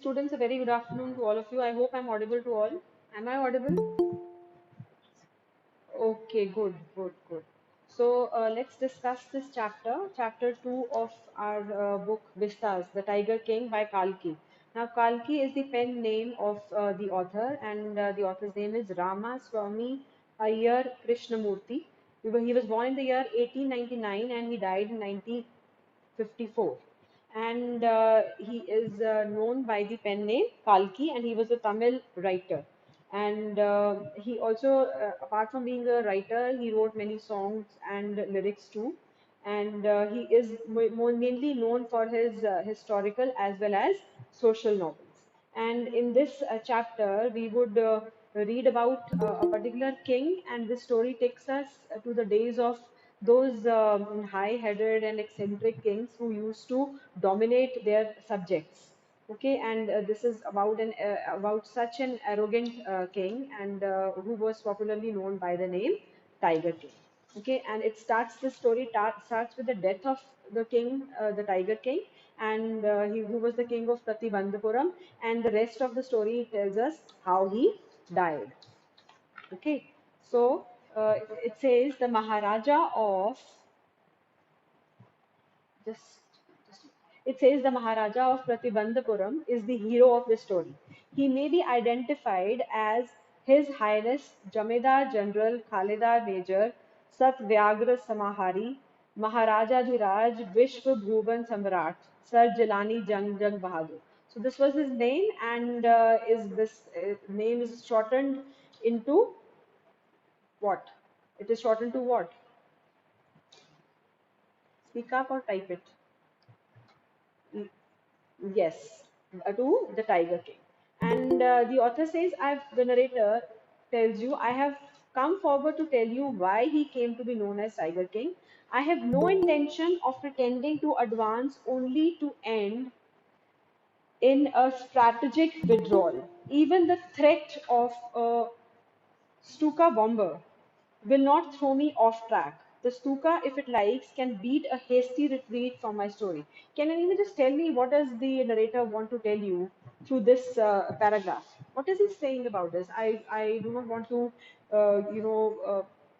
students, a very good afternoon to all of you. I hope I'm audible to all. Am I audible? Okay, good, good, good. So let's discuss this chapter 2 of our book Vistas, The Tiger King by Kalki. Now, Kalki is the pen name of the author, and the author's name is Rama Swami Iyer Krishnamurti. He was born in the year 1899 and he died in 1954. And he is known by the pen name Kalki, and he was a Tamil writer. And he also, apart from being a writer, he wrote many songs and lyrics too. And he is mainly known for his historical as well as social novels. And in this chapter, we would read about a particular king, and this story takes us to the days of those high-headed and eccentric kings who used to dominate their subjects. Okay, and this is about an about such an arrogant king, and who was popularly known by the name Tiger King. Okay, and it starts the story starts with the death of the king, the Tiger King, and he who was the king of Pratibandhapuram, and the rest of the story tells us how he died. Okay, so it says the Maharaja of just, just it says the Maharaja of Pratibandhapuram is the hero of the story. He may be identified as His Highness Jamidar General Khalidar Major Satvyagra Samahari Maharaja Dhiraj Vishwa Bhuvan Samrat Sir Jilani Jang Jang Bahadur. So this was his name, and is this name is shortened into what? It is shortened to what? Speak up or type it. Yes, to the Tiger King. And the author says, the narrator tells you, I have come forward to tell you why he came to be known as Tiger King. I have no intention of pretending to advance, only to end in a strategic withdrawal. Even the threat of a Stuka bomber will not throw me off track. The Stuka, if it likes, can beat a hasty retreat from my story. Can anyone just tell me what does the narrator want to tell you through this paragraph? What is he saying about this? I do not want to,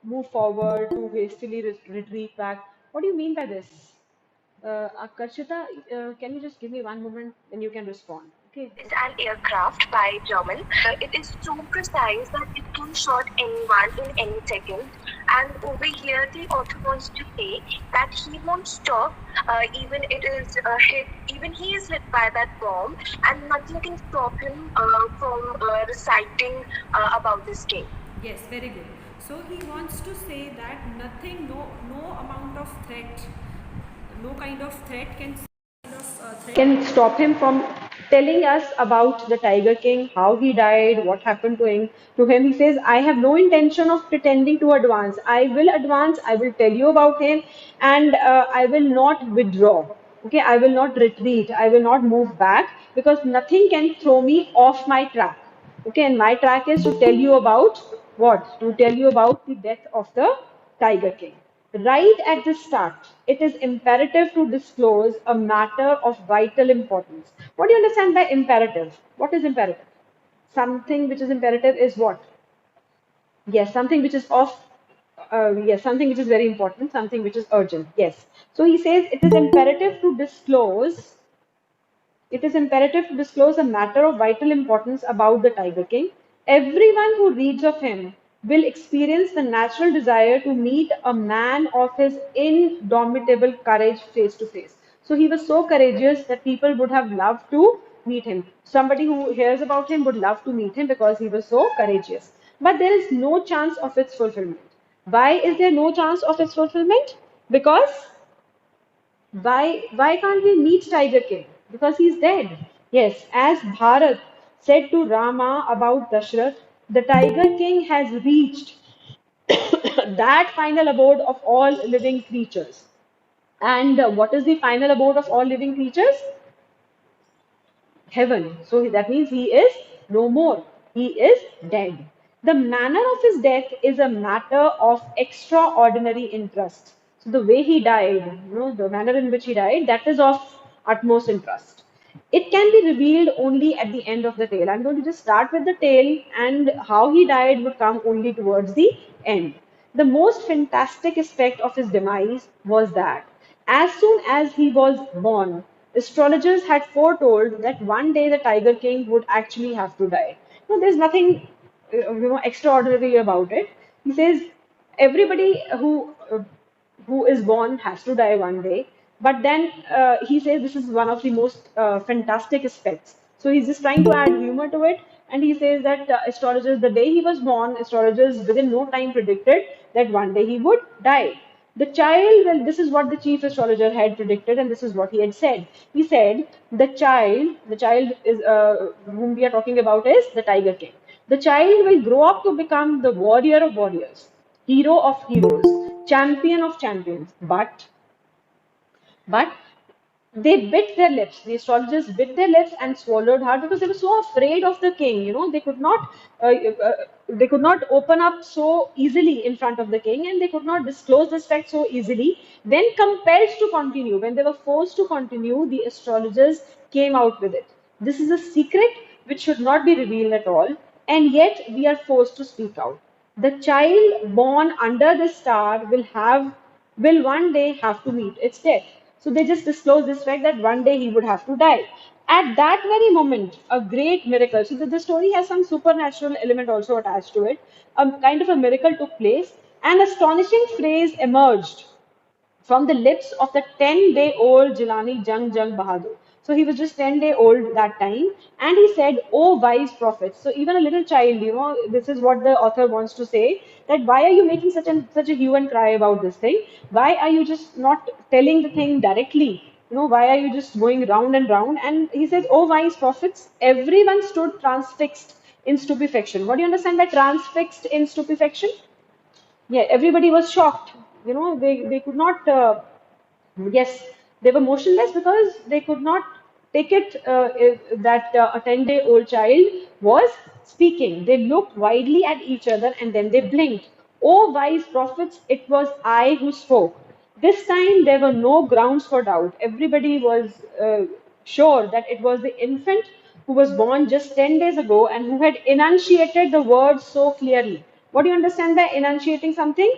move forward to hastily retreat back. What do you mean by this? Karshita, can you just give me one moment and you can respond? Okay. Is an aircraft by German. It is so precise that it can shoot anyone in any second. And over here, the author wants to say that he won't stop, even it is hit, even he is hit by that bomb, and nothing can stop him from reciting about this king. Yes, very good. So he wants to say that nothing, no amount of threat, no kind of threat can stop him from telling us about the Tiger King, how he died, what happened to him. To him, he says, I have no intention of pretending to advance. I will advance, I will tell you about him, and I will not withdraw. Okay, I will not retreat, I will not move back, because nothing can throw me off my track. Okay, and my track is to tell you about what? To tell you about the death of the Tiger King. Right at the start, it is imperative to disclose a matter of vital importance. What do you understand by imperative? What is imperative? Something which is imperative is what? Yes, something which is of, yes, something which is very important, something which is urgent. Yes. So he says it is imperative to disclose a matter of vital importance about the Tiger King. Everyone who reads of him will experience the natural desire to meet a man of his indomitable courage face to face. So he was so courageous that people would have loved to meet him. Somebody who hears about him would love to meet him because he was so courageous. But there is no chance of its fulfillment. Why is there no chance of its fulfillment? Because why can't we meet Tiger King? Because he's dead. Yes, as Bharat said to Rama about Dashrath, the Tiger King has reached that final abode of all living creatures. And what is the final abode of all living creatures? Heaven. So that means he is no more. He is dead. The manner of his death is a matter of extraordinary interest. So the way he died, the manner in which he died, that is of utmost interest. It can be revealed only at the end of the tale. I'm going to just start with the tale, and how he died would come only towards the end. The most fantastic aspect of his demise was that as soon as he was born, astrologers had foretold that one day the Tiger King would actually have to die. Now, there's nothing extraordinary about it. He says everybody who is born has to die one day. But then he says this is one of the most fantastic aspects. So he's just trying to add humor to it. And he says that astrologers, the day he was born, astrologers within no time predicted that one day he would die. The child, well, this is what the chief astrologer had predicted, and this is what he had said. He said, the child is whom we are talking about is the Tiger King. The child will grow up to become the warrior of warriors, hero of heroes, champion of champions. But they bit their lips. The astrologers bit their lips and swallowed hard because they were so afraid of the king. They could not open up so easily in front of the king, and they could not disclose this fact so easily. When compelled to continue, when they were forced to continue, the astrologers came out with it. This is a secret which should not be revealed at all, and yet we are forced to speak out. The child born under this star will one day have to meet its death. So they just disclosed this fact that one day he would have to die. At that very moment, a great miracle. So the story has some supernatural element also attached to it. A kind of a miracle took place. An astonishing phrase emerged from the lips of the 10-day-old Jilani Jung Bahadur. So he was just 10 day old that time, and he said, "Oh wise prophets." So even a little child, this is what the author wants to say, that why are you making such a hue and cry about this thing? Why are you just not telling the thing directly? Why are you just going round and round? And he says, "Oh wise prophets, everyone stood transfixed in stupefaction." What do you understand by transfixed in stupefaction? Yeah, everybody was shocked. They could not. Yes, they were motionless because they could not take it that a 10-day-old child was speaking. They looked widely at each other and then they blinked. Oh, wise prophets, it was I who spoke. This time there were no grounds for doubt. Everybody was sure that it was the infant who was born just 10 days ago and who had enunciated the words so clearly. What do you understand by enunciating something?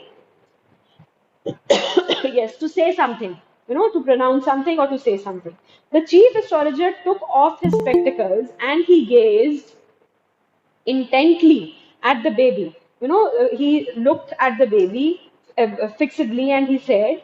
Yes, to say something, to pronounce something or to say something. The chief astrologer took off his spectacles and he gazed intently at the baby. He looked at the baby fixedly and he said,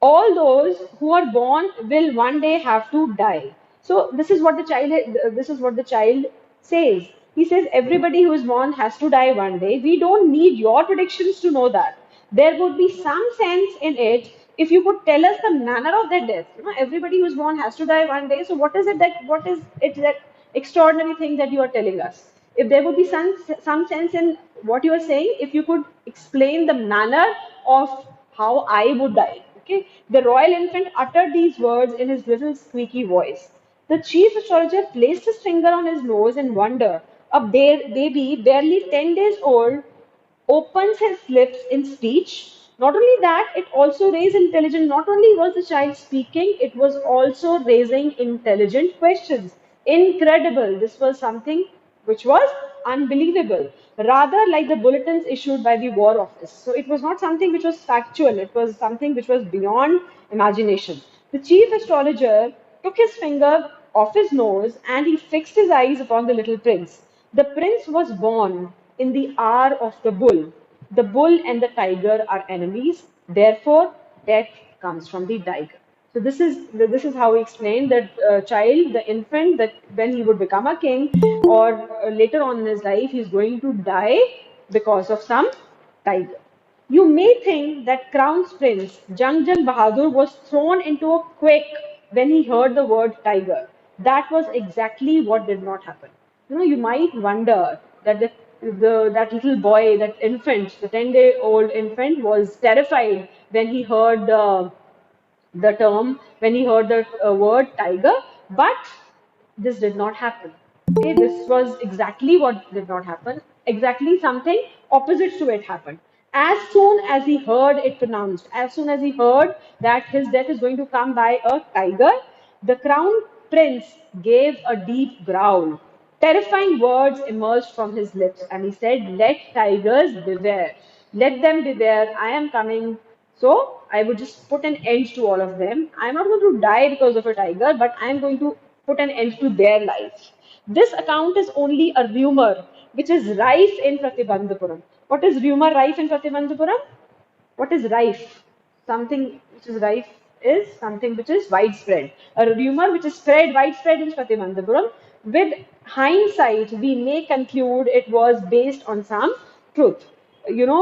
all those who are born will one day have to die. So this is what the child says. He says everybody who is born has to die one day. We don't need your predictions to know that. There would be some sense in it if you could tell us the manner of their death. Everybody who is born has to die one day. So what is it that extraordinary thing that you are telling us? If there would be some sense in what you are saying, if you could explain the manner of how I would die. Okay. The royal infant uttered these words in his little squeaky voice. The chief astrologer placed his finger on his nose in wonder. A baby, barely 10 days old, opens his lips in speech. Not only that, it also raised intelligent. Not only was the child speaking, it was also raising intelligent questions. Incredible. This was something which was unbelievable, rather like the bulletins issued by the War Office. So it was not something which was factual, it was something which was beyond imagination. The chief astrologer took his finger off his nose and he fixed his eyes upon the little prince. The prince was born in the hour of the bull. The bull and the tiger are enemies, therefore, death comes from the tiger. So this is how he explained that child, the infant, that when he would become a king or later on in his life, he's going to die because of some tiger. You may think that Crown Prince Jung Bahadur was thrown into a quake when he heard the word tiger. That was exactly what did not happen. You might wonder that that little boy, that infant, the 10-day-old infant, was terrified when he heard the term, when he heard the word tiger, but this did not happen. Okay, this was exactly what did not happen. Exactly something opposite to it happened. As soon as he heard it pronounced, as soon as he heard that his death is going to come by a tiger, the crown prince gave a deep growl. Terrifying words emerged from his lips, and he said, "Let tigers beware. Let them beware. I am coming." So I would just put an end to all of them. I'm not going to die because of a tiger, but I'm going to put an end to their life. This account is only a rumor which is rife in Pratibandhapuram. What is rumor rife in Pratibandhapuram? What is rife? Something which is rife is something which is widespread. A rumor which is spread widespread in Pratibandhapuram. With hindsight, we may conclude it was based on some truth. You know,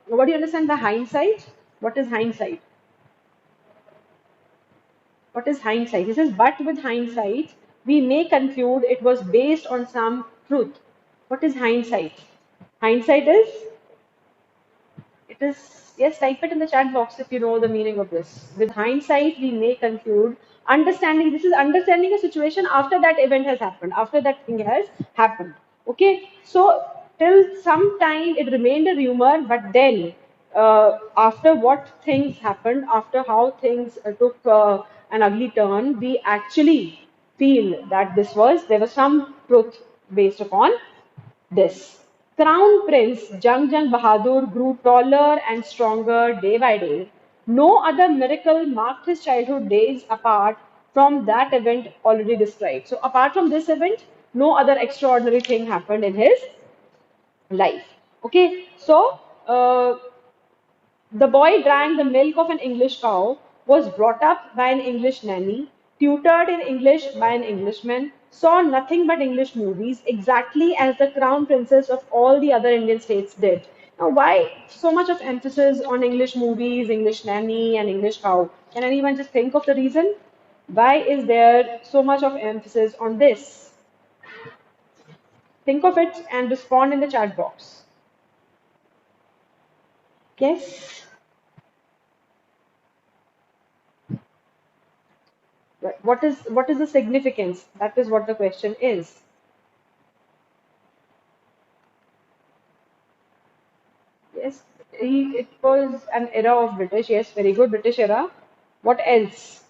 what do you understand by hindsight? What is hindsight? What is hindsight? He says, but with hindsight, we may conclude it was based on some truth. What is hindsight? Hindsight is, it is, yes, type it in the chat box if you know the meaning of this. With hindsight, we may conclude, understanding, this is understanding a situation after that event has happened, after that thing has happened. Okay, so till some time it remained a rumor, but then after what things happened, after how things took an ugly turn, we actually feel that there was some truth based upon this. Crown Prince Jung Bahadur grew taller and stronger day by day. No other miracle marked his childhood days apart from that event already described. So, apart from this event, no other extraordinary thing happened in his life. Okay, so the boy drank the milk of an English cow, was brought up by an English nanny, tutored in English by an Englishman, saw nothing but English movies, exactly as the crown princes of all the other Indian states did. Now, why so much of emphasis on English movies, English nanny, and English cow? Can anyone just think of the reason? Why is there so much of emphasis on this? Think of it and respond in the chat box. Yes? What is the significance? That is what the question is. Yes, it was an era of British. Yes, very good, British era. What else?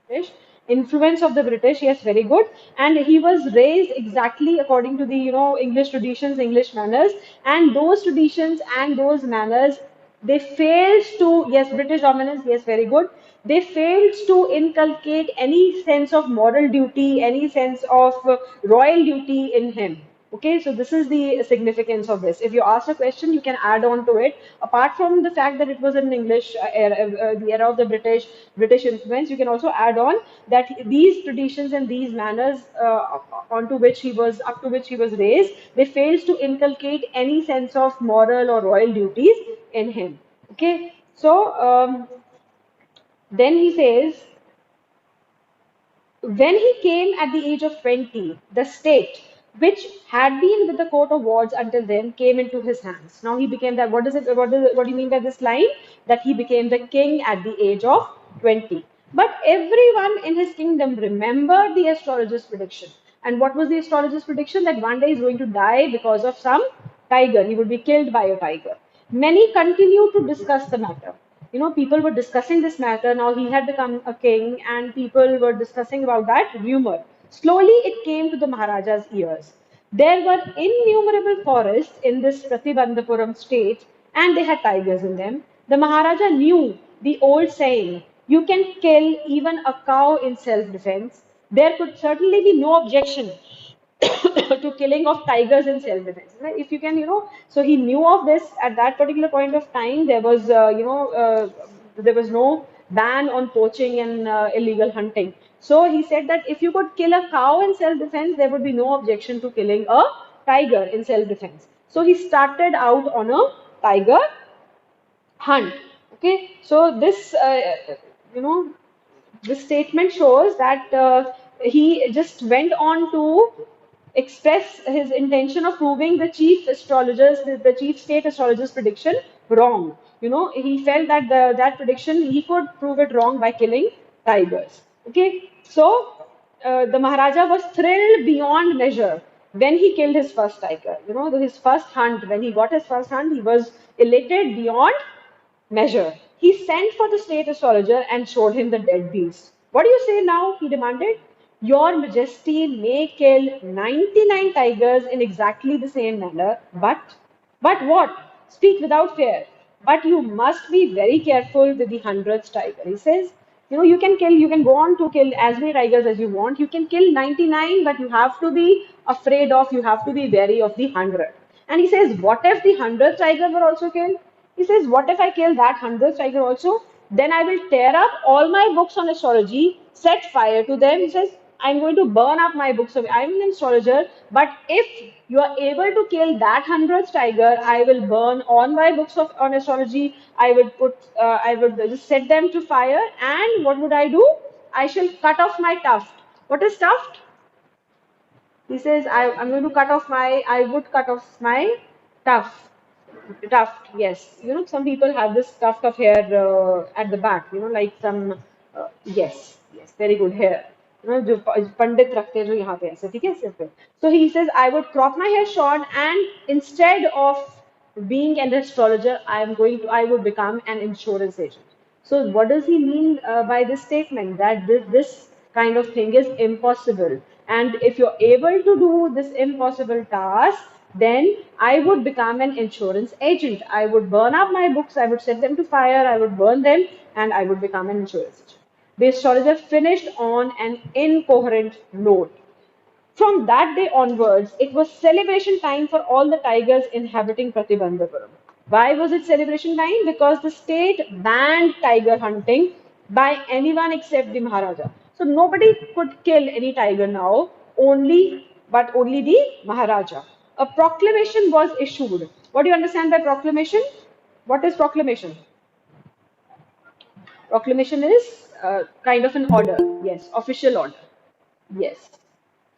British influence of the British. Yes, very good. And he was raised exactly according to the English traditions, English manners, and those traditions and those manners they failed to, yes, British dominance. Yes, very good. They failed to inculcate any sense of moral duty, any sense of royal duty in him. Okay, so this is the significance of this. If you ask a question, you can add on to it. Apart from the fact that it was an English era, the era of the British influence, you can also add on that these traditions and these manners onto which he was up to which he was raised, they failed to inculcate any sense of moral or royal duties in him. Okay, so then he says when he came at the age of 20, the state, which had been with the court of wards until then, came into his hands. Now he became that. What do you mean by this line? That he became the king at the age of 20. But everyone in his kingdom remembered the astrologer's prediction. And what was the astrologer's prediction? That one day he's going to die because of some tiger. He would be killed by a tiger. Many continued to discuss the matter. People were discussing this matter. Now he had become a king, and people were discussing about that rumor. Slowly, it came to the Maharaja's ears. There were innumerable forests in this Pratibandhapuram state, and they had tigers in them. The Maharaja knew the old saying, "You can kill even a cow in self defense." There could certainly be no objection to killing of tigers in self-defense. Right? If you can, so he knew of this at that particular point of time. There was, there was no ban on poaching and illegal hunting. So he said that if you could kill a cow in self-defense, there would be no objection to killing a tiger in self-defense. So he started out on a tiger hunt. Okay, so this, you know, this statement shows that he just went on to express his intention of proving the chief astrologer's, the chief state astrologer's prediction wrong. He felt that that prediction he could prove it wrong by killing tigers. Okay, so the Maharaja was thrilled beyond measure when he killed his first tiger. His first hunt, when he got his first hunt, he was elated beyond measure. He sent for the state astrologer and showed him the dead beast. What do you say now? He demanded. Your Majesty may kill 99 tigers in exactly the same manner, but what? Speak without fear. But you must be very careful with the 100th tiger. He says, you can go on to kill as many tigers as you want. You can kill 99, but you have to be afraid of, you have to be wary of the 100. And he says, what if the 100th tiger were also killed? He says, what if I kill that 100th tiger also? Then I will tear up all my books on astrology, set fire to them. He says, I'm going to burn up my books. I'm an astrologer, but if you are able to kill that 100th tiger, I will burn all my books on astrology. I would just set them to fire. And what would I do? I shall cut off my tuft. What is tuft? He says, I'm going to I would cut off my tuft. Tuft, yes. Some people have this tuft of hair at the back, like some, yes, very good hair. जो पंडित रखते हैं जो यहाँ पे ऐसे ठीक है सिर पे. So he says, I would crop my hair short and instead of being an astrologer, I would become an insurance agent. So what does he mean by this statement? That this kind of thing is impossible. And if you're able to do this impossible task, then I would become an insurance agent. I would burn up my books, I would set them to fire, I would burn them, and I would become an insurance agent. The astrologer finished on an incoherent note. From that day onwards, it was celebration time for all the tigers inhabiting Pratibandhapuram. Why was it celebration time? Because the state banned tiger hunting by anyone except the Maharaja. So nobody could kill any tiger now, but only the Maharaja. A proclamation was issued. What do you understand by proclamation? What is proclamation? Proclamation is kind of an order. Yes, official order. Yes.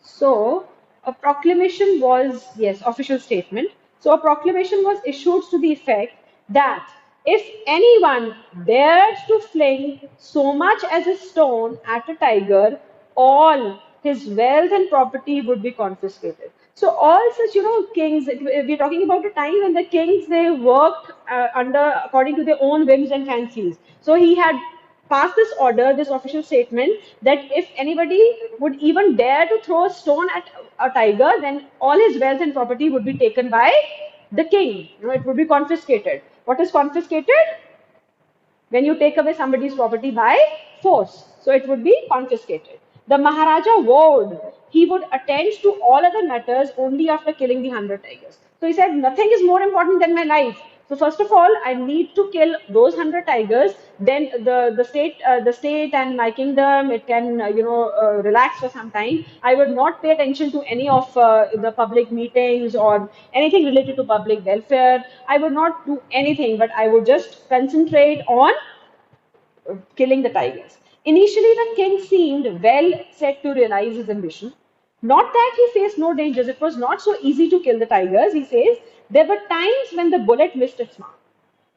So a proclamation was, yes, official statement. So a proclamation was issued to the effect that if anyone dares to fling so much as a stone at a tiger, all his wealth and property would be confiscated. So all such, kings, we're talking about a time when the kings, they worked according to their own whims and fancies. So he had passed this order, this official statement, that if anybody would even dare to throw a stone at a tiger, then all his wealth and property would be taken by the king. It would be confiscated. What is confiscated? When you take away somebody's property by force. So it would be confiscated. The Maharaja vowed he would attend to all other matters only after killing the 100 tigers. So he said, nothing is more important than my life. So first of all, I need to kill those 100 tigers. Then the state and my kingdom, it can relax for some time. I would not pay attention to any of the public meetings or anything related to public welfare. I would not do anything, but I would just concentrate on killing the tigers. Initially, the king seemed well set to realize his ambition. Not that he faced no dangers, it was not so easy to kill the tigers. He says there were times when the bullet missed its mark.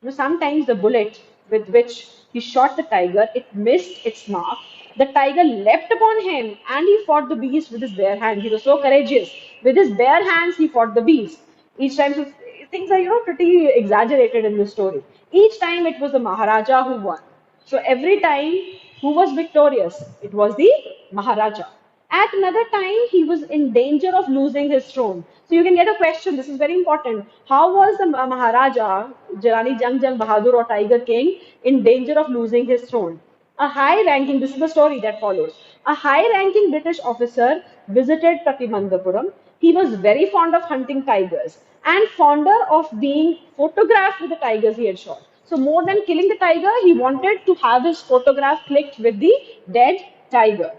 Sometimes the bullet with which he shot the tiger, it missed its mark. The tiger leapt upon him and he fought the beast with his bare hands. He was so courageous. With his bare hands, he fought the beast. Each time, so things are, pretty exaggerated in this story. Each time it was the Maharaja who won. So every time, who was victorious? It was the Maharaja. At another time, he was in danger of losing his throne. So you can get a question, this is very important. How was the Maharaja, Rani Jang Jang Bahadur or Tiger King, in danger of losing his throne? A high-ranking, this is the story that follows. A high-ranking British officer visited Pratibandhapuram. He was very fond of hunting tigers and fonder of being photographed with the tigers he had shot. So more than killing the tiger, he wanted to have his photograph clicked with the dead tiger.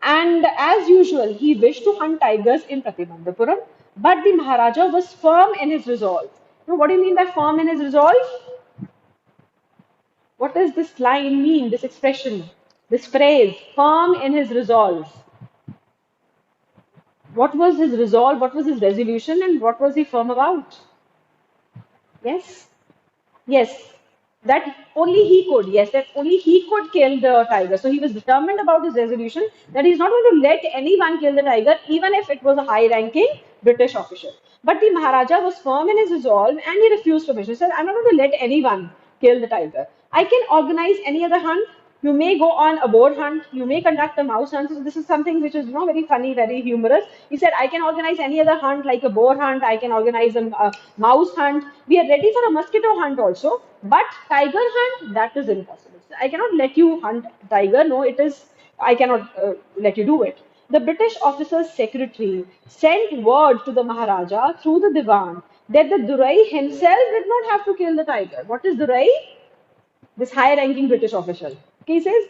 And as usual, he wished to hunt tigers in Pratibandhapuram, but the Maharaja was firm in his resolve. Now, what do you mean by firm in his resolve? What does this line mean, this expression, this phrase, firm in his resolve? What was his resolve, what was his resolution, and what was he firm about? Yes? Yes, that only he could, yes, that only he could kill the tiger. So he was determined about his resolution that he's not going to let anyone kill the tiger, even if it was a high-ranking British official. But the Maharaja was firm in his resolve and he refused permission. He said, I'm not going to let anyone kill the tiger. I can organize any other hunt. You may go on a boar hunt. You may conduct a mouse hunt. So this is something which is, very funny, very humorous. He said, I can organize any other hunt like a boar hunt. I can organize a mouse hunt. We are ready for a mosquito hunt also. But tiger hunt, that is impossible. I cannot let you hunt tiger. No, it is, I cannot let you do it. The British officer's secretary sent word to the Maharaja through the Diwan that the Durai himself did not have to kill the tiger. What is Durai? This high ranking British official. Okay, he says,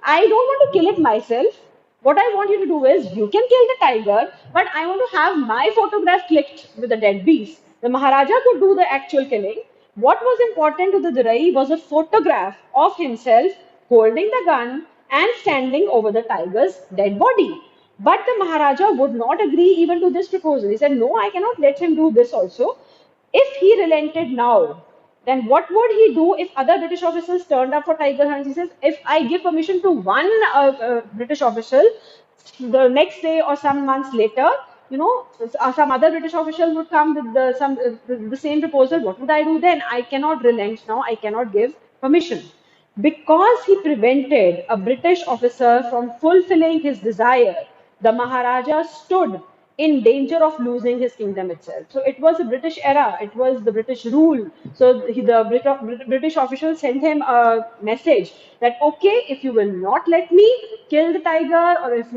I don't want to kill it myself. What I want you to do is, you can kill the tiger, but I want to have my photograph clicked with the dead beast. The Maharaja could do the actual killing. What was important to the Durai was a photograph of himself holding the gun and standing over the tiger's dead body. But the Maharaja would not agree even to this proposal. He said, no, I cannot let him do this also. If he relented now, then what would he do if other British officers turned up for tiger hunts? He says, if I give permission to one British official, the next day or some months later, some other British official would come with the same proposal. What would I do then? I cannot relent now. I cannot give permission. Because he prevented a British officer from fulfilling his desire, the Maharaja stood in danger of losing his kingdom itself. So it was a British era, it was the British rule. So the British official sent him a message that, okay, if you will not let me kill the tiger, or if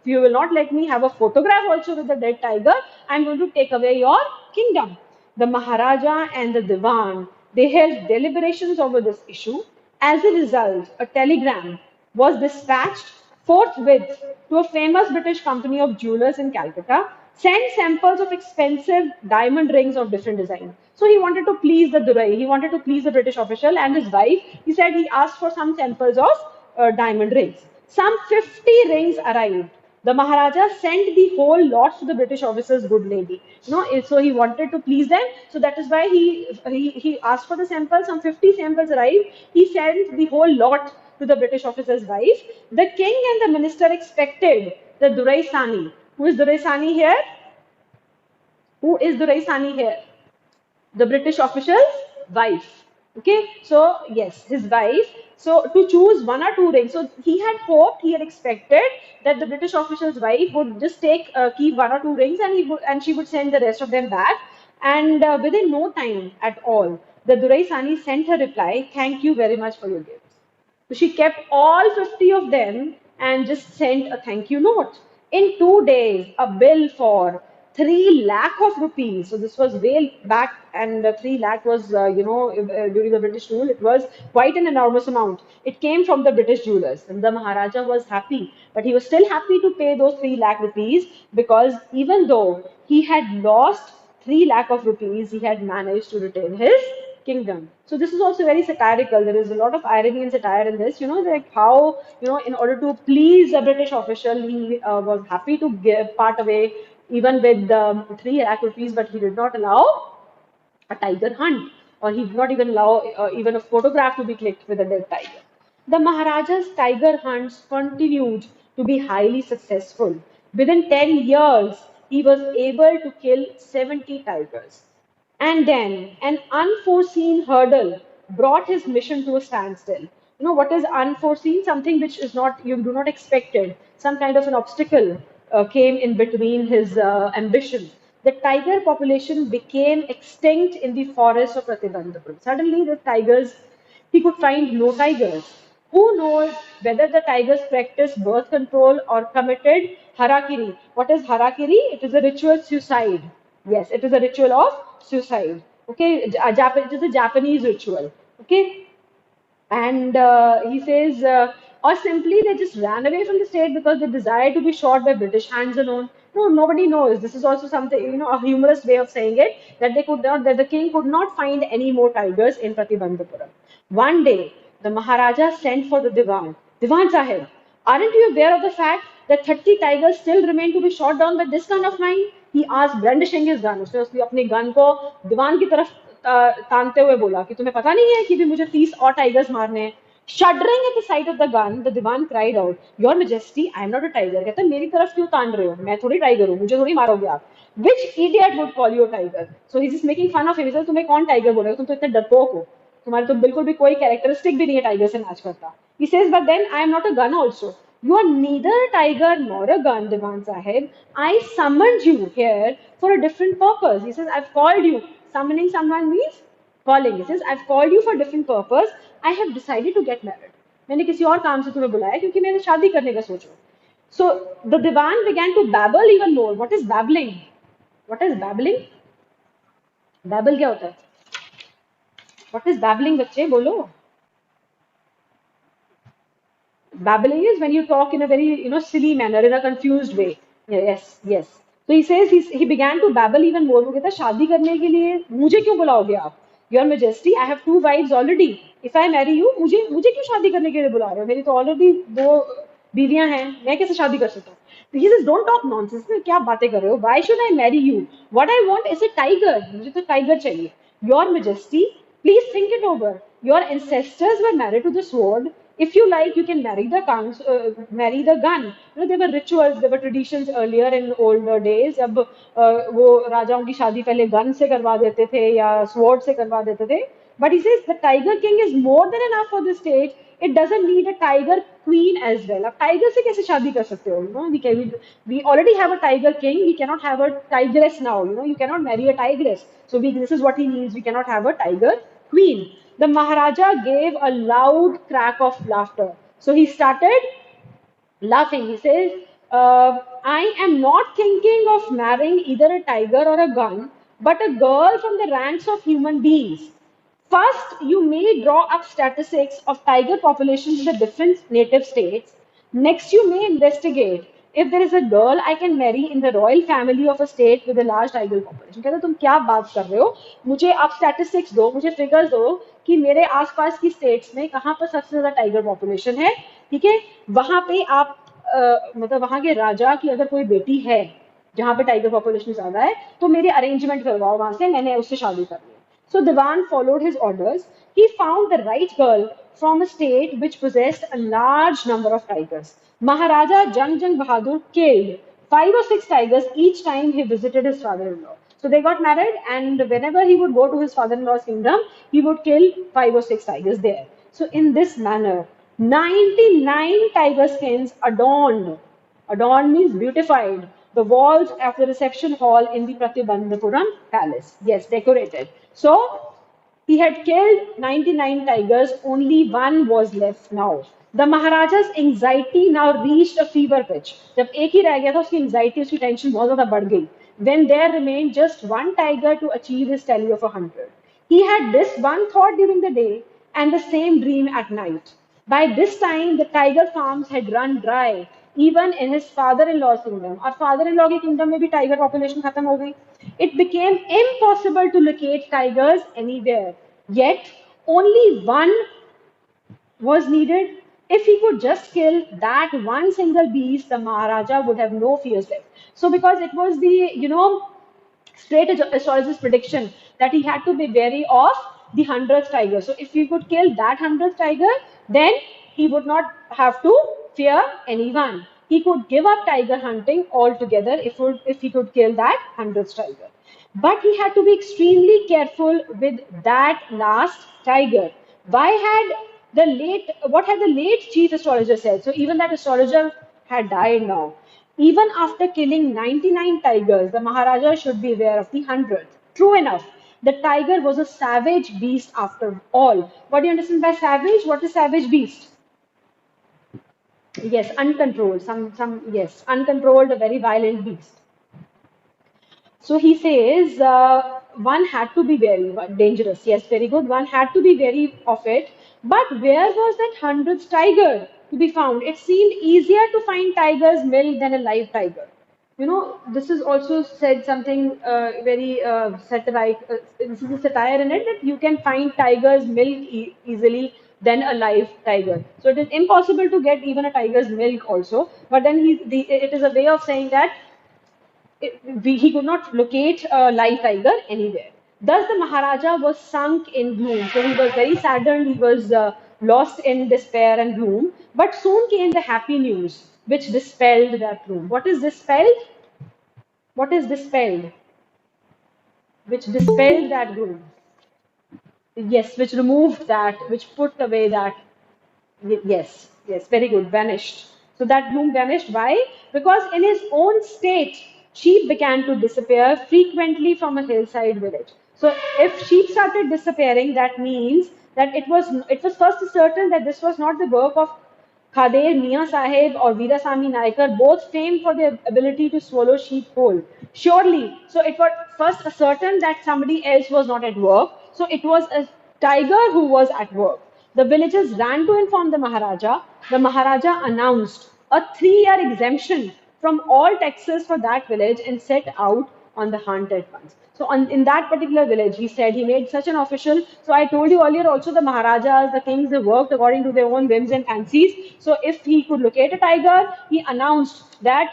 you will not let me have a photograph also with the dead tiger, I'm going to take away your kingdom. The Maharaja and the Diwan, they held deliberations over this issue. As a result, a telegram was dispatched forthwith to a famous British company of jewelers in Calcutta, send samples of expensive diamond rings of different designs. So he wanted to please the Durai, he wanted to please the British official and his wife. He said he asked for some samples of diamond rings. Some 50 rings arrived. The Maharaja sent the whole lot to the British officer's good lady. So he wanted to please them. So that is why he asked for the samples. Some 50 samples arrived. He sent the whole lot to the British officer's wife. The king and the minister expected the Durai Sani. Who is Durai Sani here? Who is Durai Sani here? The British official's wife. Okay, so yes, his wife. So to choose one or two rings. So he had hoped, he had expected that the British official's wife would just keep one or two rings, and she would send the rest of them back. And within no time at all, the Durai Sani sent her reply, "Thank you very much for your gifts." So she kept all 50 of them and just sent a thank you note. In 2 days, a bill for 3 lakh of rupees. So this was way back, and 3 lakh was, during the British rule, it was quite an enormous amount. It came from the British jewelers, and the Maharaja was happy. But he was still happy to pay those 3 lakh rupees, because even though he had lost 3 lakh of rupees, he had managed to retain his kingdom. So this is also very satirical. There is a lot of irony and satire in this. Like how, in order to please a British official, he was happy to part away even with 3 lakh rupees, but he did not allow a tiger hunt, or he did not even allow even a photograph to be clicked with a dead tiger. The Maharaja's tiger hunts continued to be highly successful. Within 10 years, he was able to kill 70 tigers. And then an unforeseen hurdle brought his mission to a standstill. What is unforeseen? Something which is not, you do not expect it. Some kind of an obstacle came in between his ambition. The tiger population became extinct in the forests of Pratibandhapur. Suddenly, the tigers, he could find no tigers. Who knows whether the tigers practiced birth control or committed harakiri? What is harakiri? It is a ritual suicide. Yes, it is a ritual of suicide. Okay, it is a Japanese ritual. Okay, and he says, or simply they just ran away from the state because they desired to be shot by British hands alone. No, nobody knows. This is also something, a humorous way of saying it, that that the king could not find any more tigers in Pratibandhapuram. One day, the Maharaja sent for the Diwan. Diwan Sahib, aren't you aware of the fact that 30 tigers still remain to be shot down by this gun of mine? He asked, brandishing his gun. उसने अपने gun को दीवान की तरफ तानते हुए बोला कि तुम्हें पता नहीं है कि भी मुझे 30 और टाइगर्स मारने हैं. Shuddering at the sight of the gun, the Diwan cried out, "Your Majesty, I am not a tiger." कहता मेरी तरफ क्यों तान रहे हो? मैं थोड़ी टाइगर हूँ, मुझे थोड़ी मारोगे आप. Which idiot would call you a tiger? So he's just making fun of him. He says, तुम्हें कौन टाइगर बोलेगा? तुम तो इतने डरपोक हो. तुम्हारे तो बिल्कुल भी कोई कैरेक्टरिस्टिक भी नहीं है टाइगर से मैच करता. He says, but then I am not a gun also. You are neither a tiger nor a gun, Diwan Sahib. I summoned you here for a different purpose. He says, I've called you. Summoning someone means calling. He says, I've called you for a different purpose. I have decided to get married. मैंने किसी और काम से तुम्हें बुलाया क्योंकि मैंने शादी करने का सोचा. So the Diwan began to babble even more. What is babbling? What is babbling? Babble क्या होता है? What is babbling, बच्चे बोलो. Babbling is when you talk in a very silly manner, in a confused way. Yes, yes. So he says he began to babble even more. वो कहता है शादी करने के लिए मुझे क्यों बुलाओगे आप? Your Majesty, I have 2 wives already. If I marry you, मुझे मुझे क्यों शादी करने के लिए बुला रहे हो? मेरी तो already 2 बीवियां हैं. मैं कैसे शादी कर सकता हूँ? So he says, don't talk nonsense. क्या बातें कर रहे हो? Why should I marry you? What I want is a tiger. मुझे तो tiger चाहिए. Your Majesty, please think it over. Your ancestors were married to the sword. If you like, you can marry the gun. There were rituals, there were traditions earlier in older days. जब वो राजाओं की शादी पहले gun से करवा देते थे या sword से करवा देते थे. But he says the tiger king is more than enough for this stage. It doesn't need a tiger queen as well. अब tiger से कैसे शादी कर सकते हो? We already have a tiger king. We cannot have a tigress now. You cannot marry a tigress. So this is what he means. We cannot have a tiger queen. The Maharaja gave a loud crack of laughter. So he started laughing. He says, I am not thinking of marrying either a tiger or a gun, but a girl from the ranks of human beings. First, you may draw up statistics of tiger populations in the different native states. Next, you may investigate if there is a girl I can marry in the royal family of a state with a large tiger population. कहते तुम क्या बात कर रहे हो? मुझे आप statistics दो, मुझे figures दो कि मेरे आसपास की states में कहाँ पर सबसे ज़्यादा tiger population है, ठीक है? वहाँ पे आप मतलब वहाँ के राजा की अगर कोई बेटी है जहाँ पे टाइगर पॉपुलेशन ज्यादा है तो मेरे अरेंजमेंट करवाओ वहां से मैंने उससे शादी करनी है. So Diwan followed his orders. He found the right girl from a state which possessed a large number of tigers. Maharaja Jang Bahadur killed 5 or 6 tigers each time he visited his father-in-law. So they got married, and whenever he would go to his father-in-law's kingdom, he would kill 5 or 6 tigers there. So in this manner, 99 tiger skins adorned means beautified, the walls of the reception hall in the Pratibandhapuram palace. Yes, decorated. So he had killed 99 tigers, only one was left now. The Maharaja's anxiety now reached a fever pitch. जब एक ही रह गया था उसकी anxiety, उसकी tension बहुत ज़्यादा बढ़ गई. When there remained just one tiger to achieve his tally of 100. He had this one thought during the day and the same dream at night. By this time, the tiger farms had run dry, even in his father-in-law's kingdom. और father-in-law के kingdom में भी tiger population खत्म हो गई. It became impossible to locate tigers anywhere. Yet, only one was needed. If he could just kill that one single beast, the Maharaja would have no fears left. So, because it was the, straight astrologer's prediction that he had to be wary of the 100th tiger. So, if he could kill that 100th tiger, then he would not have to fear anyone. He could give up tiger hunting altogether if he could kill that 100th tiger. But he had to be extremely careful with that last tiger. What had the late chief astrologer said? So even that astrologer had died now. Even after killing 99 tigers, the Maharaja should be aware of the 100th. True enough, the tiger was a savage beast after all. What do you understand by savage? What is savage beast? Yes, uncontrolled. Yes, uncontrolled, a very violent beast. So he says one had to be very dangerous. Yes, very good. One had to be wary of it. But where was that 100th tiger to be found? It seemed easier to find tiger's milk than a live tiger. This is also said something very satiric. This is a satire in it that you can find tiger's milk easily than a live tiger. So it is impossible to get even a tiger's milk also. But then it is a way of saying that he could not locate a live tiger anywhere. Thus, the Maharaja was sunk in gloom. So he was very saddened, he was lost in despair and gloom. But soon came the happy news, which dispelled that gloom. What is dispelled? What is dispelled? Which dispelled that gloom. Yes, which removed that, which put away that. Yes, yes, very good. Vanished. So that bloom vanished. Why? Because in his own state, sheep began to disappear frequently from a hillside village. So if sheep started disappearing, that means that it was first certain that this was not the work of Khader Mia Sahib or Veerasamy Naikar, both famed for their ability to swallow sheep whole. Surely, so it was first ascertained that somebody else was not at work. So it was a tiger who was at work. The villagers ran to inform the Maharaja. The Maharaja announced a 3-year exemption from all taxes for that village and set out on the hunt at once. So in that particular village, he said he made such an official. So I told you earlier also the Maharajas, the kings, they worked according to their own whims and fancies. So if he could locate a tiger, he announced that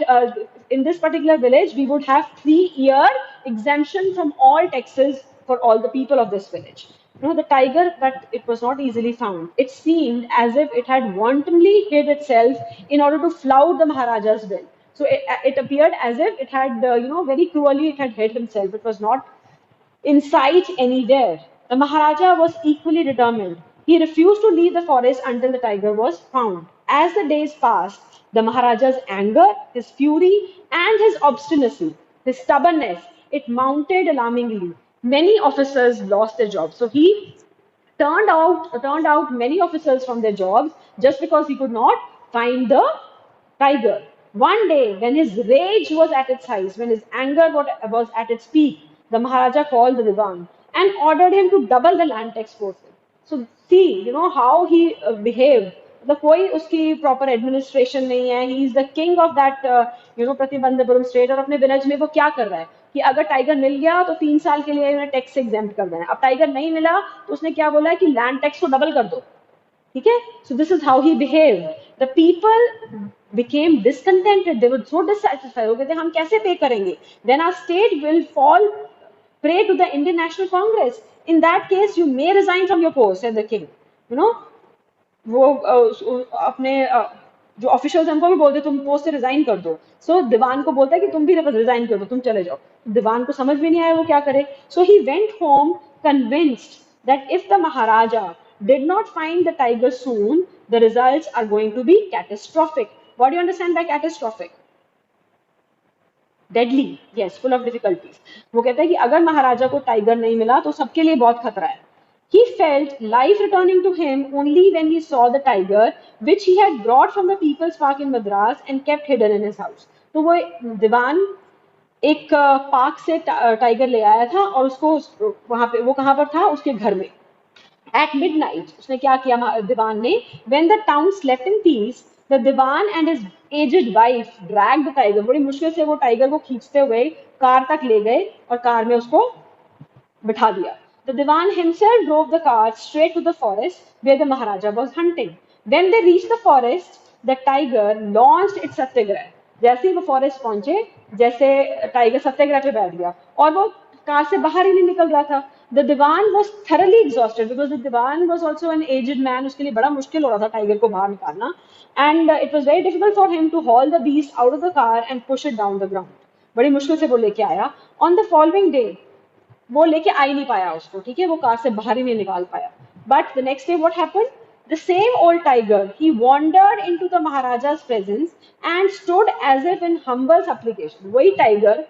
in this particular village, we would have 3-year exemption from all taxes for all the people of this village. The tiger, but it was not easily found. It seemed as if it had wantonly hid itself in order to flout the Maharaja's will. So it appeared as if it had, very cruelly it had hid himself. It was not in sight anywhere. The Maharaja was equally determined. He refused to leave the forest until the tiger was found. As the days passed, the Maharaja's anger, his fury, and his obstinacy, his stubbornness, it mounted alarmingly. Many officers lost their jobs. So he turned out many officers from their jobs just because he could not find the tiger. One day, when his rage was at its height, when his anger was at its peak, the Maharaja called the Diwan and ordered him to double the land tax forces. So see, how he behaved. The कोई उसकी proper administration नहीं है. He is the king of that, Pratibandapuram state. और अपने village में वो क्या कर रहा है कि अगर टाइगर मिल गया तो 3 साल के लिए उन्हें टैक्स से एग्जेम्प्ट कर देना. अब टाइगर नहीं मिला तो उसने क्या बोला है कि लैंड टैक्स को डबल कर दो. ठीक है. So this is how he behaved. The people became discontented. They were so dissatisfied. वो कहते हम कैसे पे करेंगे? Then our state will fall prey to the Indian National Congress. In that case, you may resign from your post, said the king. वो अपने जो officials उनको भी बोलते तुम पोस्ट से रिजाइन कर दो. सो दीवान को बोलता है कि तुम भी रिजाइन कर दो, तुम चले जाओ. दीवान को समझ भी नहीं आया वो क्या करे. So he went home convinced that if the Maharaja did not find the tiger soon, the results are going to be catastrophic. What do you understand by catastrophic? Deadly. Yes, full of difficulties. वो कहता है कि अगर महाराजा को tiger नहीं मिला तो सबके लिए बहुत खतरा है. He felt life returning to him only when he saw the tiger, which he had brought from the People's Park in Madras and kept hidden in his house. तो वो दीवान एक पार्क से टाइगर ले आया था और उसको वहां पे वो कहां पर था उसके घर में. At midnight, उसने क्या किया दीवान ने? When the town slept in peace, the Diwan and his aged wife dragged the tiger. बड़ी मुश्किल से वो टाइगर को खींचते हुए कार तक ले गए और कार में उसको बिठा दिया. The Diwan himself drove the car straight to the forest where the Maharaja was hunting. When they reached the forest, the tiger launched its satyagraha. जैसे ही वो फॉरेस्ट पहुंचे, जैसे टाइगर सत्याग्रह पे बैठ गया और वो कार से बाहर ही नहीं निकल रहा था. The Diwan was thoroughly exhausted because the Diwan was also an aged man. उसके लिए बड़ा मुश्किल हो रहा था टाइगर को बाहर निकालना. And it was very difficult for him to haul the beast out of the car and push it down the ground. बड़ी मुश्किल से वो लेके आया. On the following day, वो लेके आ ही नहीं पाया उसको. ठीक है, वो कार से बाहर ही नहीं निकाल पाया. But the next day, what happened? The same old tiger, he wandered into the Maharaja's presence and stood as if in humble supplication. वही टाइगर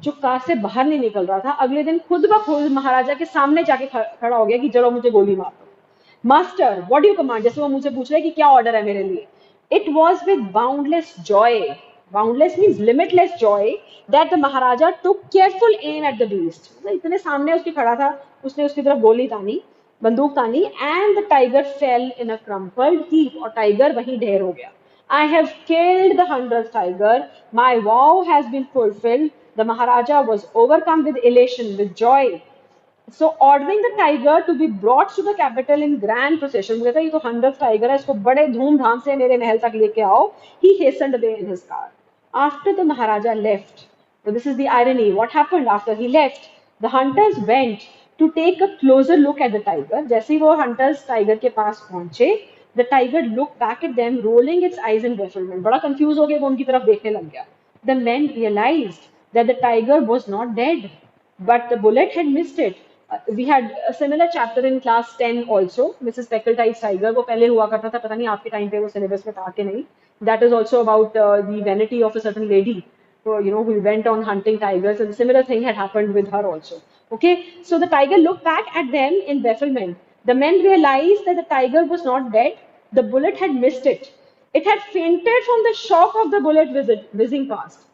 जो कार से बाहर नहीं निकल रहा था, अगले दिन खुद ब खुद महाराजा के सामने जाके खड़ा हो गया कि चलो मुझे गोली मार दो. Master, what do you command? जैसे वो मुझे पूछ रहा है कि क्या ऑर्डर है मेरे लिए. It was with boundless joy. Boundless means limitless joy that the maharaja took careful aim at the beast. इतने सामने उसके खड़ा था, उसने उसकी तरफ गोली तानी, बंदूक तानी, and the tiger fail in a crumpled heap. और टाइगर वहीं ढेर हो गया. I have killed the 100th tiger. My vow has been fulfilled. The Maharaja was overcome with elation, with joy. So ordering the tiger to be brought to the capital in grand procession. कहता है ये तो 100th tiger है, इसको बड़े धूमधाम से मेरे महल तक लेके आओ. He hastened away in his car. After the Maharaja left, so this is the irony. What happened after he left? The hunters went to take a closer look at the tiger. जैसे ही वो hunters tiger के पास पहुंचे, the tiger looked back at them, rolling its eyes in defilement. बड़ा confused हो गया, वो उनकी तरफ देखने लग गया. The men realized that the tiger was not dead, but the bullet had missed it. We had a similar chapter in class 10 also, Mrs. Peckletide's tiger. वो पहले हुआ करता था, पता नहीं आपके टाइम पे वो सिलेबस में था कि नहीं. That is also about the vanity of a certain lady, who went on hunting tigers, and similar thing had happened with her also. Okay, so the tiger looked back at them in bafflement. The men realized that the tiger was not dead. The bullet had missed it. It had fainted from the shock of the bullet whizzing past.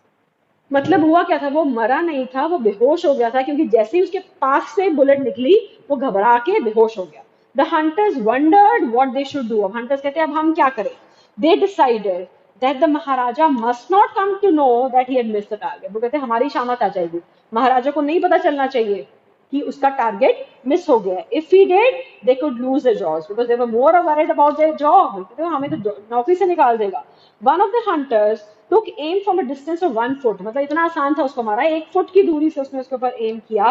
मतलब हुआ क्या था, वो मरा नहीं था, वो बेहोश हो गया था, क्योंकि जैसे ही उसके पास से बुलेट निकली वो घबरा के बेहोश हो गया. The hunters wondered what they should do. अब हंटर्स कहते हैं अब हम क्या करें. They decided that the maharaja must not come to know that he had missed the target. वो कहते हैं हमारी शामत आ जाएगी, महाराजा को नहीं पता चलना चाहिए कि उसका टारगेट मिस हो गया. If he did they could lose their jobs because they were more worried about their job. हमें तो नौकरी से निकाल देगा. One of the hunters took aim from a distance of 1 foot. मतलब इतना आसान था उसको मारा, 1 फुट की दूरी से उसने उसके ऊपर एम किया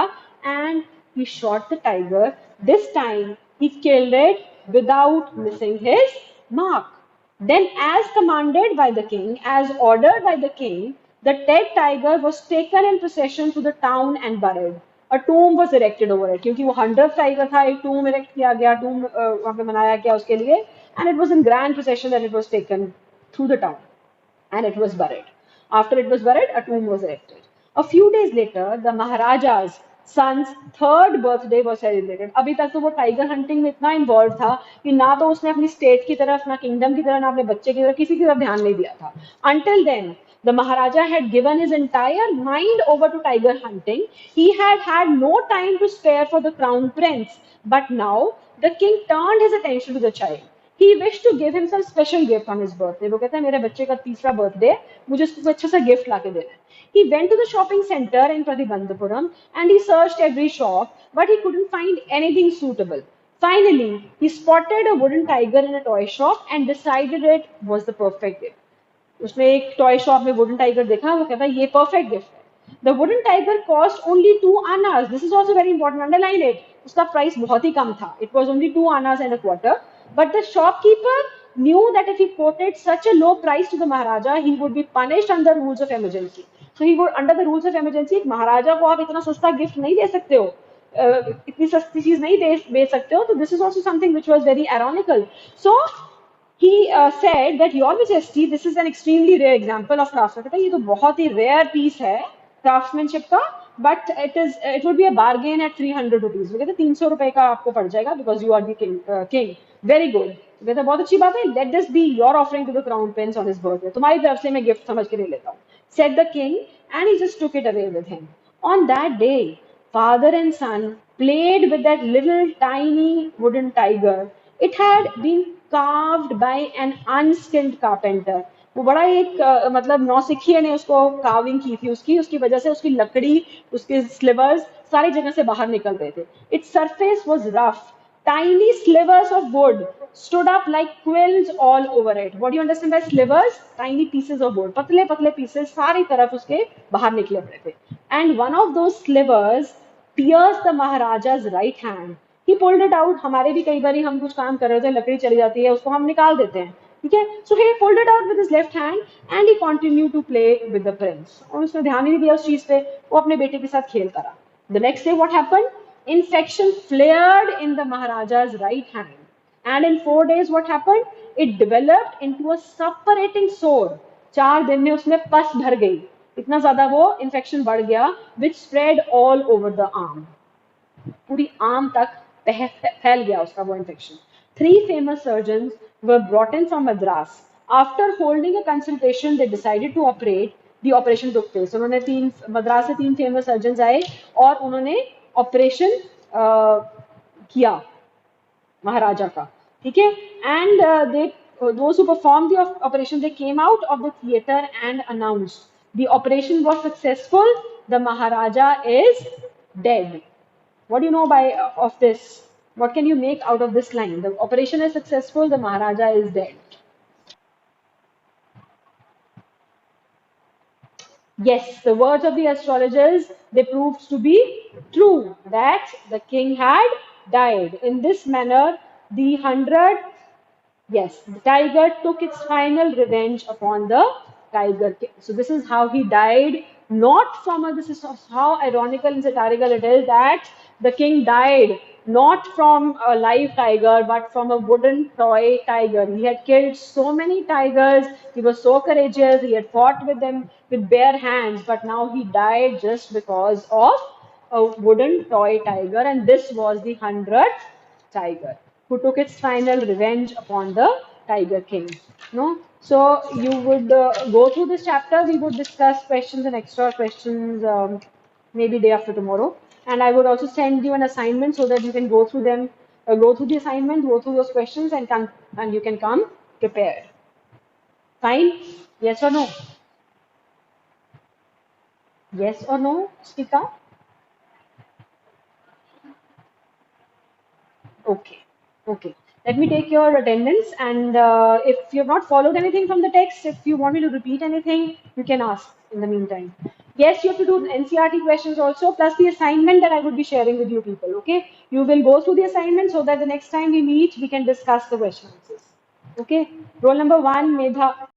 and he shot the tiger. This time he killed it without missing his mark. Then, as commanded by the king, as ordered by the king, the dead tiger was taken in procession to the town and buried. A tomb was erected over it. क्योंकि वो 100th tiger था, एक tomb erect किया गया, tomb वहाँ पे बनाया गया उसके लिए, and it was in grand procession that it was taken through the town. And it was buried. After it was buried, a tomb was erected. A few days later, the Maharaja's son's 3rd birthday was celebrated. अभी तक तो वो tiger hunting में इतना involve था कि ना तो उसने अपनी स्टेट की तरफ, ना किंगडम की तरफ, ना अपने बच्चे की तरफ, किसी की तरफ ध्यान नहीं दिया था. Until then, the Maharaja had given his entire mind over to tiger hunting. He had had no time to spare for the crown prince. But now, the king turned his attention to the child. He wished to give him some special gift on his birthday. वो कहता है मेरे बच्चे का 3रा birthday, मुझे उसको अच्छा सा गिफ्ट लाके देना है. He went to the shopping center in Pratibandhapuram and he searched every shop, but he couldn't find anything suitable. Finally, he spotted a wooden tiger in a toy shop and decided it was the perfect gift. उसने एक toy shop में wooden tiger देखा, वो कहता है ये perfect gift है. The wooden tiger cost only 2 annas. This is also very important, underline it. उसका प्राइस बहुत ही कम था. It was only 2 annas and a quarter. But the shopkeeper knew that if he quoted such a low price to the Maharaja, he would be punished under rules of emergency. So he would, under the rules of emergency, महाराजा को आप इतना सस्ता gift नहीं दे सकते हो, इतनी सस्ती चीज नहीं बेच सकते हो. तो this is also something which was very ironical. So he said that your majesty, this is an extremely rare example of craftsmanship. ये तो बहुत ही rare piece है craftsmanship का, but it would be a bargain at 300 rupees. वो कहते 300 रुपए का आपको पड़ जाएगा because you are the king. Very good. कहते बहुत अच्छी बात है. Let this be your offering to the crown prince on his birthday. तुम्हारी तरफ से मैं गिफ्ट समझ के ले लेता हूँ, said the king, and he just took it away with him. On that day, father and son played with that little tiny wooden tiger. It had been carved by an unskilled carpenter. वो बड़ा एक मतलब नौसिखिए ने उसको carving की थी. उसकी वजह से उसकी लकड़ी, उसके स्लिवर्स सारी जगह से बाहर निकल रहे थे. Its surface was rough. Tiny slivers of wood stood up like quills all over it. What do you understand by slivers? Tiny pieces of wood. पतले पतले pieces सारी तरफ उसके बाहर निकले पड़े थे. And one of those slivers pierced the Maharaja's right hand. He pulled it out. हमारे भी कई बार हम कुछ काम कर रहे थे, लकड़ी चली जाती है, उसको हम निकाल देते हैं, ठीक है. So he pulled it out with his left hand and he continued to play with the prince. और उसने ध्यान ही नहीं दिया उस चीज पे, वो अपने बेटे के साथ खेलता रहा. The next day what happened? Infection flared in the Maharaja's right hand. And in 4 days what happened? It developed into a suppurating sore. 4 दिन में उसमें पस भर गई, इतना ज्यादा वो इन्फेक्शन बढ़ गया, which spread all over the arm. पूरी आर्म तक फैल गया उसका वो infection. 3 famous surgeons were brought in from Madras. After holding a consultation, they decided to operate. The operation took place. उन्होंने मद्रास से 3 famous surgeons आए और उन्होंने ऑपरेशन किया महाराजा का, ठीक है. And those who performed the operation, they came out of the theater and announced, the operation was successful, the Maharaja is dead. What do you know of this? What can you make out of this line? The operation is successful, the Maharaja is dead. Yes, the words of the astrologers, they proved to be true, that the king had died. In this manner, the tiger took its final revenge upon the tiger king. So this is how he died Not from a, this is how ironical and satirical it is that the king died not from a live tiger but from a wooden toy tiger. He had killed so many tigers, he was so courageous, he had fought with them with bare hands, but now he died just because of a wooden toy tiger, and this was the 100th tiger who took its final revenge upon the Tiger King. No, so you would go through this chapter. We would discuss questions and extra questions maybe day after tomorrow, and I would also send you an assignment so that you can go through them, go through the assignment, go through those questions, and come and you can come prepared. Fine? Yes or no? Yes or no, Spika? Okay, okay. Let me take your attendance, and if you have not followed anything from the text, if you want me to repeat anything, you can ask in the meantime. Yes, you have to do NCRT questions also, plus the assignment that I would be sharing with you people, okay? You will go through the assignment so that the next time we meet, we can discuss the question answers. Okay? Roll number one, Medha.